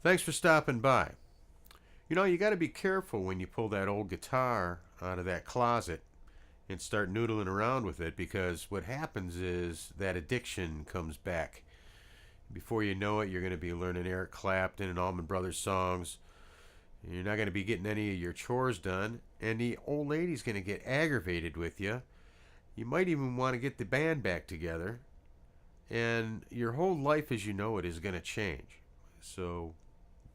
Thanks for stopping by. You got to be careful when you pull that old guitar out of that closet and start noodling around with it because what happens is that addiction comes back. Before you know it, you're going to be learning Eric Clapton and Allman Brothers songs. You're not going to be getting any of your chores done, and the old lady's going to get aggravated with you. You might even want to get the band back together, and your whole life as you know it is going to change. So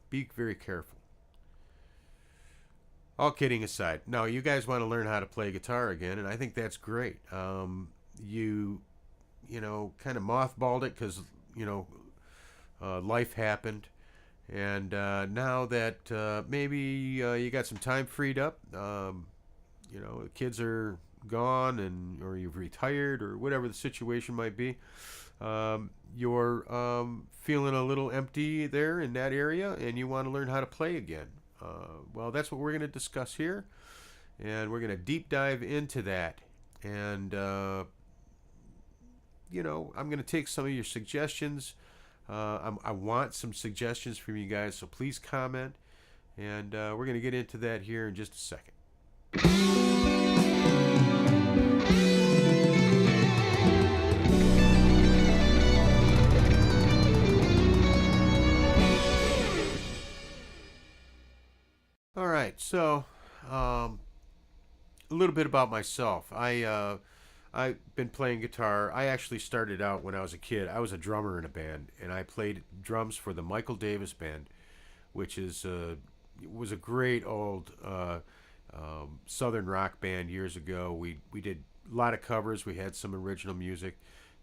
be very careful. All kidding aside, no, you guys want to learn how to play guitar again, and I think that's great. You, kind of mothballed it because life happened, and now that maybe you got some time freed up, the kids are gone, and or you've retired, or whatever the situation might be. You're feeling a little empty there in that area, and you want to learn how to play again. Well, that's what we're going to discuss here, and we're going to deep dive into that. And I'm going to take some of your suggestions. I want some suggestions from you guys, so please comment, and we're going to get into that here in just a second. All right, so a little bit about myself. I've been playing guitar. I actually started out when I was a kid. I was a drummer in a band, and I played drums for the Michael Davis Band, which was a great old southern rock band years ago. We did a lot of covers. We had some original music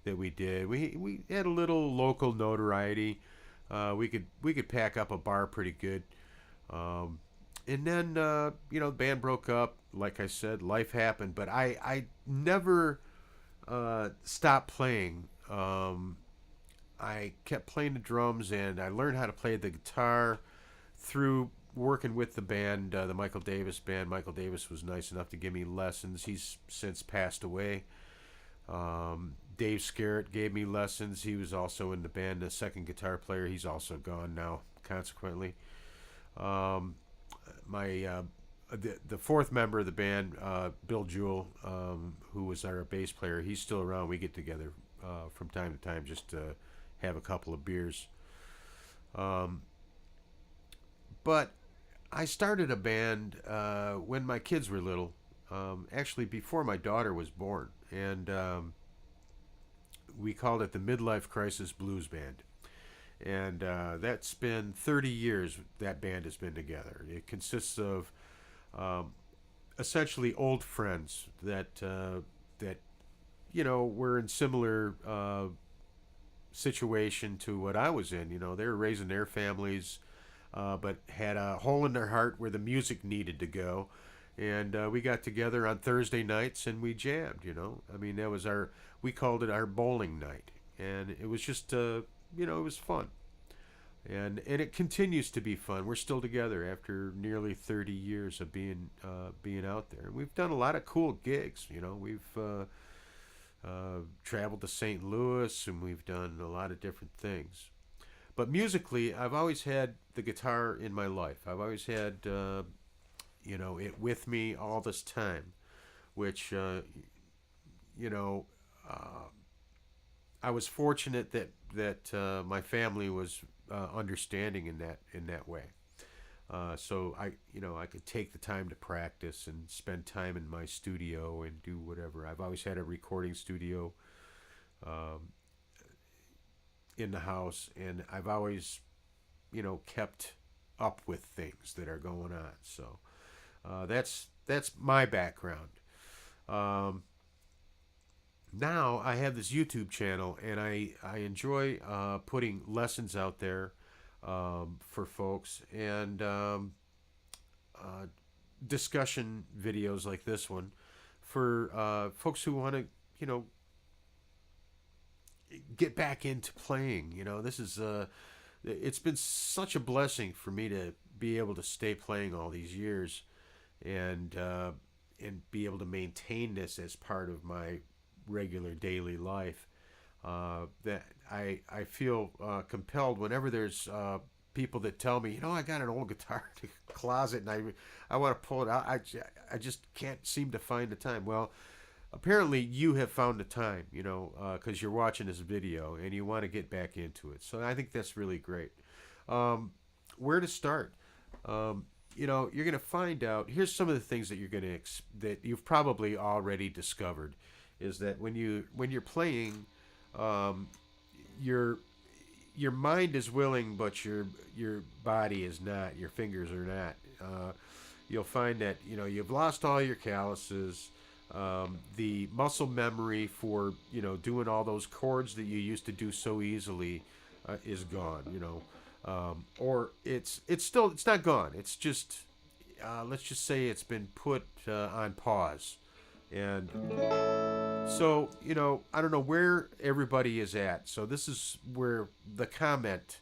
that we did. We had a little local notoriety. We could pack up a bar pretty good. And then the band broke up. Like I said, life happened, but I never stopped playing. I kept playing the drums, and I learned how to play the guitar through working with the band, the Michael Davis Band. Michael Davis was nice enough to give me lessons. He's since passed away. Dave Scarrett gave me lessons. He was also in the band, the second guitar player. He's also gone now, consequently. My the fourth member of the band, Bill Jewell, who was our bass player, he's still around. We get together from time to time just to have a couple of beers. Um, but I started a band when my kids were little, actually before my daughter was born, and we called it the Midlife Crisis Blues Band. And that's been 30 years that band has been together. It consists of um, essentially old friends that were in similar situation to what I was in. They were raising their families, but had a hole in their heart where the music needed to go. And we got together on Thursday nights and we jammed. I mean, that was we called it our bowling night, and it was just it was fun. And it continues to be fun. We're still together after nearly 30 years of being out there. We've done a lot of cool gigs. We've traveled to St. Louis, and we've done a lot of different things. But musically, I've always had the guitar in my life. I've always had it with me all this time, which you know uh, I was fortunate that my family was understanding in that way. So I could take the time to practice and spend time in my studio and do whatever. I've always had a recording studio um, in the house, and I've always kept up with things that are going on. So that's my background. Um, Now I have this YouTube channel, and I enjoy putting lessons out there for folks, and uh, discussion videos like this one for folks who want to, you know, get back into playing. This is it's been such a blessing for me to be able to stay playing all these years, and be able to maintain this as part of my regular daily life. That I feel compelled whenever there's people that tell me, I got an old guitar in the closet and I want to pull it out. I just can't seem to find the time. Well, apparently you have found the time, because you're watching this video and you want to get back into it. So I think that's really great. Where to start? You're going to find out. Here's some of the things that that you've probably already discovered, is that when you're playing, your mind is willing, but your body is not. Your fingers are not. You'll find that you've lost all your calluses. The muscle memory for doing all those chords that you used to do so easily is gone. Or it's not gone. It's just let's just say it's been put on pause, and so I don't know where everybody is at. So this is where the comment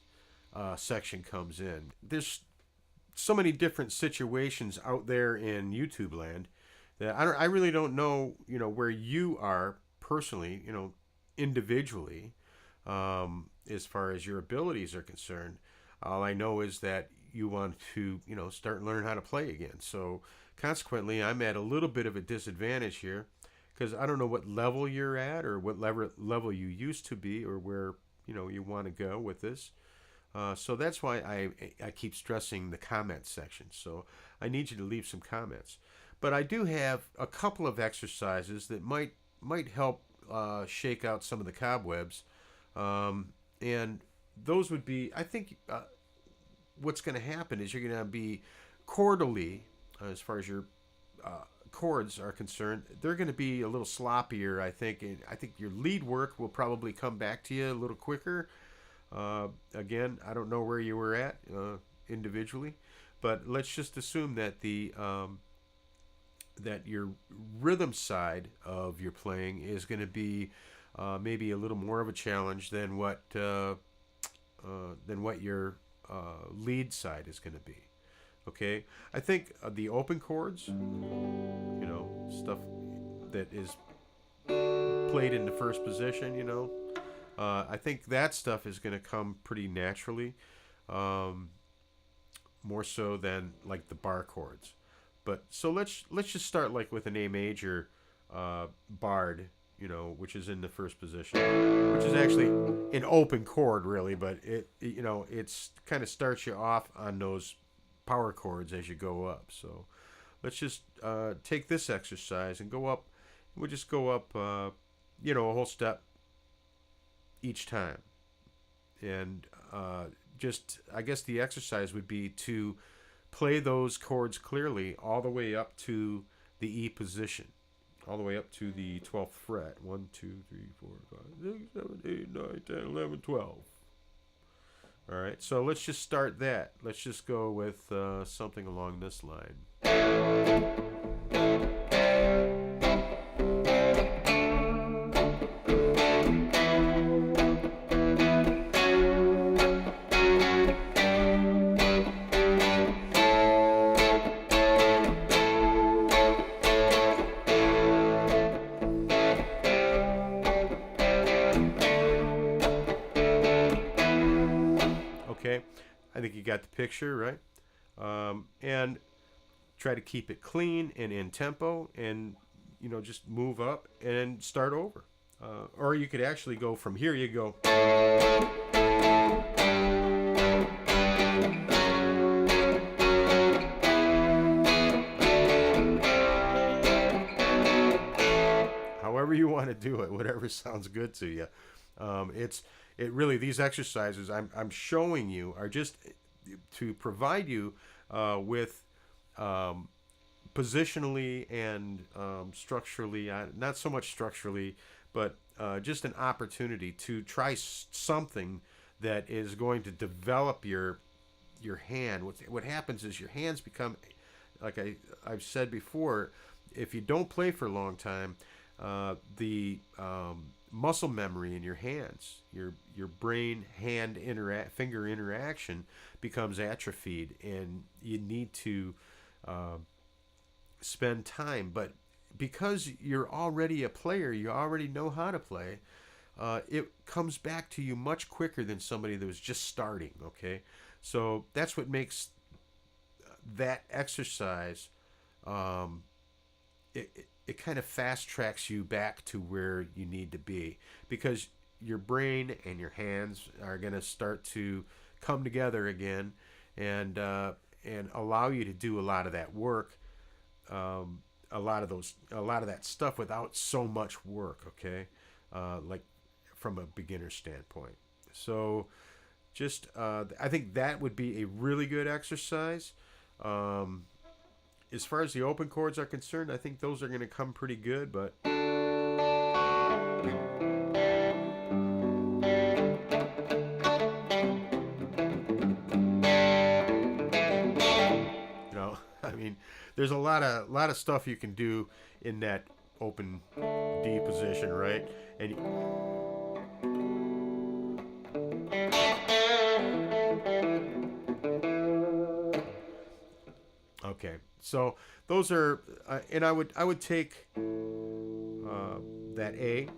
section comes in. There's so many different situations out there in YouTube land that I really don't know where you are personally, individually, as far as your abilities are concerned. All I know is that you want to start learning how to play again. So consequently, I'm at a little bit of a disadvantage here, because I don't know what level you're at, or what level you used to be, or where you want to go with this. So that's why I keep stressing the comments section. So I need you to leave some comments. But I do have a couple of exercises that might help shake out some of the cobwebs, and those would be, I think, what's going to happen is you're going to be chordally, as far as your chords are concerned, they're going to be a little sloppier, I think. And I think your lead work will probably come back to you a little quicker. Again, I don't know where you were at individually, but let's just assume that that your rhythm side of your playing is going to be maybe a little more of a challenge than what your lead side is going to be. Okay, I think the open chords, stuff that is played in the first position, I think that stuff is going to come pretty naturally, more so than like the bar chords. But so let's just start like with an A major barred, which is in the first position, which is actually an open chord really, but it's kind of starts you off on those power chords as you go up. So let's just take this exercise and go up. We'll just go up, a whole step each time. And I guess the exercise would be to play those chords clearly all the way up to the E position, all the way up to the 12th fret. 1, 2, 3, 4, 5, 6, 7, 8, 9, 10, 11, 12. All right, so let's just start that. Let's just go with something along this line. Okay, I think you got the picture, right? And try to keep it clean and in tempo, and just move up and start over. Or you could actually go from here. You go. However you want to do it, whatever sounds good to you. It really, these exercises I'm showing you are just to provide you with positionally and structurally, not so much structurally, but just an opportunity to try something that is going to develop your hand. What happens is your hands become, like I've said before, if you don't play for a long time, the muscle memory in your hands, your brain hand finger interaction becomes atrophied, and you need to spend time. But because you're already a player, you already know how to play, it comes back to you much quicker than somebody that was just starting. Okay, So that's what makes that exercise, um, it kind of fast tracks you back to where you need to be, because your brain and your hands are going to start to come together again, and allow you to do a lot of that work, um, a lot of that stuff without so much work. Okay, like from a beginner standpoint. So just I think that would be a really good exercise. Um, as far as the open chords are concerned, I think those are going to come pretty good. But you know, I mean, there's a lot of stuff you can do in that open D position, right? And okay, so those are, and I would take that A.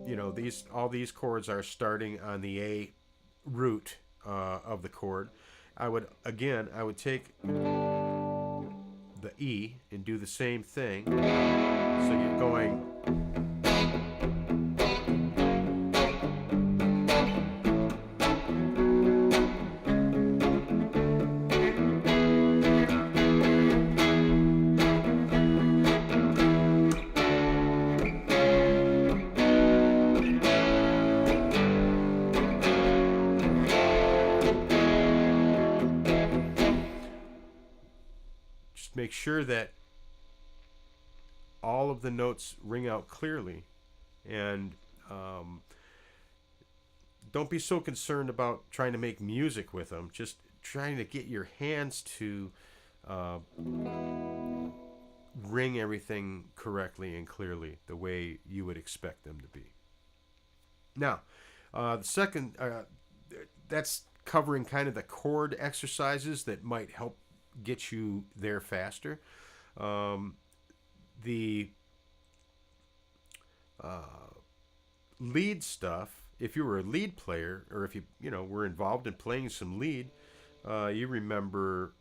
You know, these all these chords are starting on the A root of the chord. I would take the E and do the same thing. So you're going. Just make sure that all of the notes ring out clearly, and um, don't be so concerned about trying to make music with them. Just trying to get your hands to uh, ring everything correctly and clearly the way you would expect them to be. Now, the second, that's covering kind of the chord exercises that might help get you there faster. Um, the lead stuff, if you were a lead player, or if you were involved in playing some lead, you remember.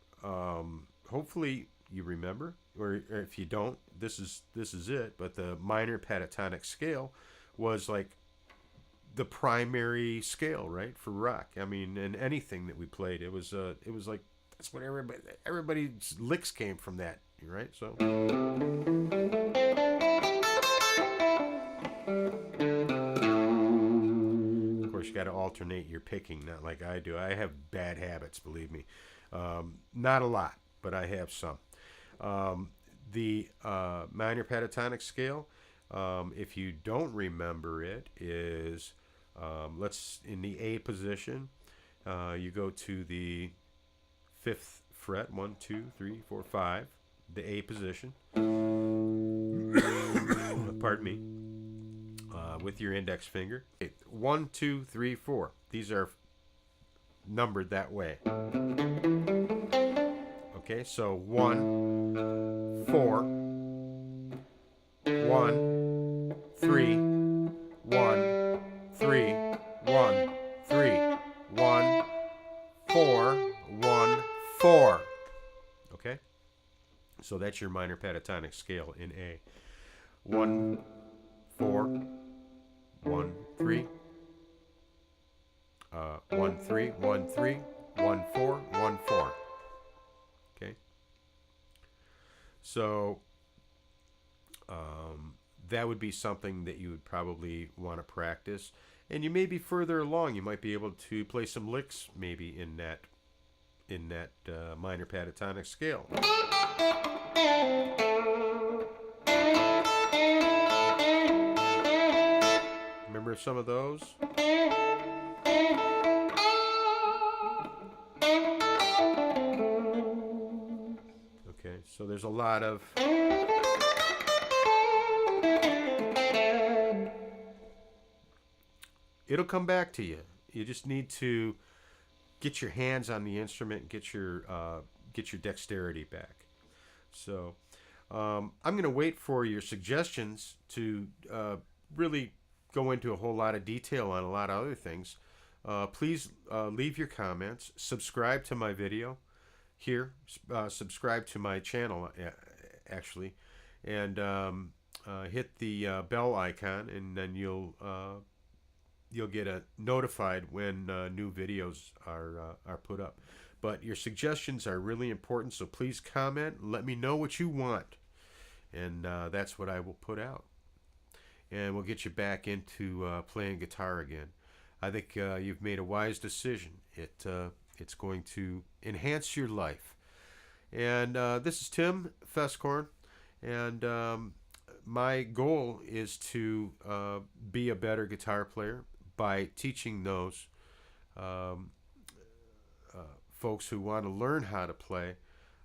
Hopefully, you remember, or if you don't, this is it. But the minor pentatonic scale was like the primary scale, right, for rock. I mean, and anything that we played, it was like that's what everybody's licks came from that, right? So. Of course, you got to alternate your picking, not like I do. I have bad habits, believe me. Not a lot, but I have some. Um, the minor pentatonic scale, if you don't remember it, is let's in the A position. You go to the fifth fret, 1, 2, 3, 4, 5, the A position. Pardon me. With your index finger. 1, 2, 3, 4. These are numbered that way. Okay, so 1, 4, 1, 3, 1, 3, 1, 3, 1, 4, 1, 4. Okay, so that's your minor pentatonic scale in A. 1, 4, 1, 3, 1, 3, 1, 3, 1, 4, 1, 4. Okay. So that would be something that you would probably want to practice, and you may be further along. You might be able to play some licks maybe in that minor pentatonic scale. Remember some of those? Okay, so there's a lot of it'll come back to you. You just need to get your hands on the instrument and get your dexterity back. So I'm going to wait for your suggestions to really go into a whole lot of detail on a lot of other things. Please leave your comments. Subscribe to my video here. Subscribe to my channel, actually. And hit the bell icon, and then you'll get notified when new videos are put up. But your suggestions are really important, so please comment. Let me know what you want, and that's what I will put out. And we'll get you back into playing guitar again. I think you've made a wise decision. It's going to enhance your life. And this is Tim Fescorn, and my goal is to be a better guitar player by teaching those folks who want to learn how to play.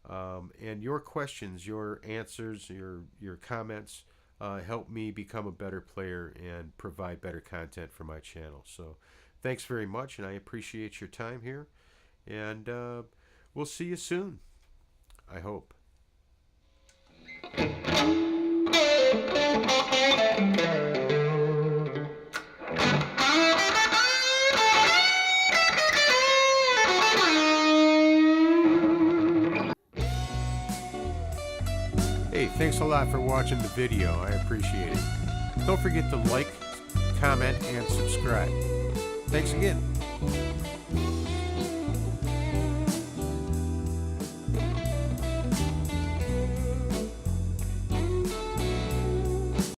And your questions, your answers, your comments help me become a better player and provide better content for my channel. So thanks very much, and I appreciate your time here. And we'll see you soon, I hope. Hey, thanks a lot for watching the video. I appreciate it. Don't forget to like, comment, and subscribe. Thanks again.